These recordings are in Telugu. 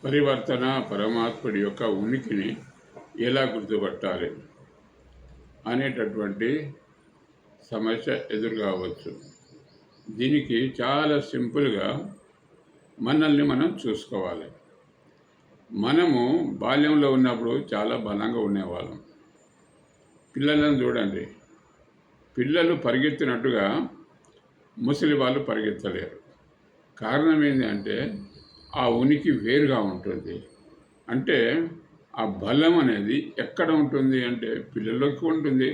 పరివర్తన పరమాత్ముడి యొక్క ఉనికిని ఎలా గుర్తుపట్టాలి అనేటటువంటి సమస్య ఎదురు కావచ్చు. దీనికి చాలా సింపుల్గా మనల్ని మనం చూసుకోవాలి. మనము బాల్యంలో ఉన్నప్పుడు చాలా బలంగా ఉండేవాళ్ళం. పిల్లలను చూడండి, పిల్లలు పరిగెత్తినట్టుగా ముసలి వాళ్ళు పరిగెత్తలేరు. కారణం ఏంటంటే ఆ ఉనికి వేరుగా ఉంటుంది. అంటే ఆ బలం అనేది ఎక్కడ ఉంటుంది అంటే పిల్లలకి ఉంటుంది.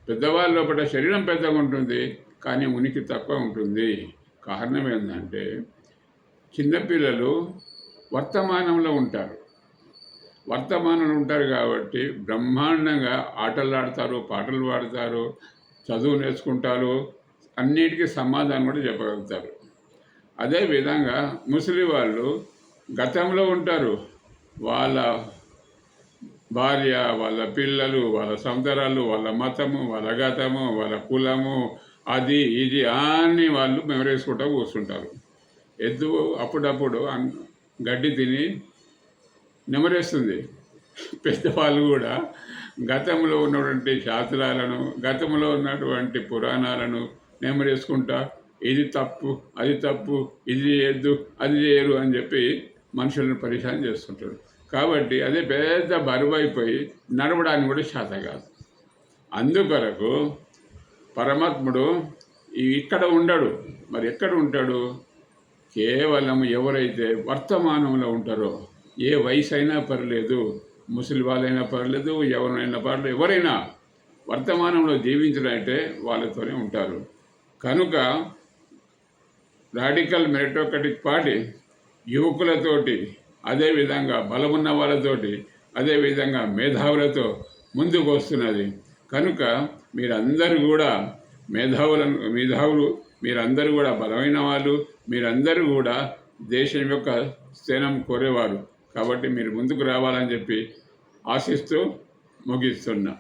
పెద్దవాళ్ళ లోపల శరీరం పెద్దగా ఉంటుంది, కానీ ఉనికి తక్కువ ఉంటుంది. కారణం ఏంటంటే చిన్నపిల్లలు వర్తమానంలో ఉంటారు. వర్తమానంలో ఉంటారు కాబట్టి బ్రహ్మాండంగా ఆటలు ఆడతారు, పాటలు పాడతారు, చదువు నేర్చుకుంటారు, అన్నిటికీ సమాధానం కూడా చెప్పగలుగుతారు. అదేవిధంగా ముసలి వాళ్ళు గతంలో ఉంటారు. వాళ్ళ భార్య, వాళ్ళ పిల్లలు, వాళ్ళ సంసారాలు, వాళ్ళ మతము, వాళ్ళ గతము, వాళ్ళ కులము, అది ఇది అన్నీ వాళ్ళు మెమరేసుకుంటూ కూర్చుంటారు. ఎద్దు అప్పుడప్పుడు గడ్డి తిని నెమరేస్తుంది. పెద్దవాళ్ళు కూడా గతంలో ఉన్నటువంటి శాస్త్రాలను, గతంలో ఉన్నటువంటి పురాణాలను నెమరేసుకుంటా ఇది తప్పు, అది తప్పు, ఇది చేయొద్దు, అది చేయరు అని చెప్పి మనుషులను పరిశాన్ చేస్తుంటారు. కాబట్టి అదే పెద్ద బరువైపోయి నడవడానికి కూడా శాత కాదు. అందుకొరకు పరమాత్ముడు ఇక్కడ ఉండడు. మరి ఎక్కడ ఉంటాడు? కేవలం ఎవరైతే వర్తమానంలో ఉంటారో, ఏ వయసు అయినా పర్లేదు, ముసలి వాళ్ళైనా పర్లేదు, ఎవరైనా పర్లేదు, ఎవరైనా వర్తమానంలో జీవించాలంటే వాళ్ళతోనే ఉంటారు. కనుక రాడికల్ మెరిటోక్రటిక్ పార్టీ యువకులతోటి, అదేవిధంగా బలమున్న వాళ్ళతోటి, అదేవిధంగా మేధావులతో ముందుకు వస్తున్నది. కనుక మీరందరూ కూడా మేధావులు, మీరందరూ కూడా బలమైన వాళ్ళు, మీరందరూ కూడా దేశం యొక్క స్థానం కోరేవారు. కాబట్టి మీరు ముందుకు రావాలని చెప్పి ఆశిస్తూ ముగిస్తున్నా.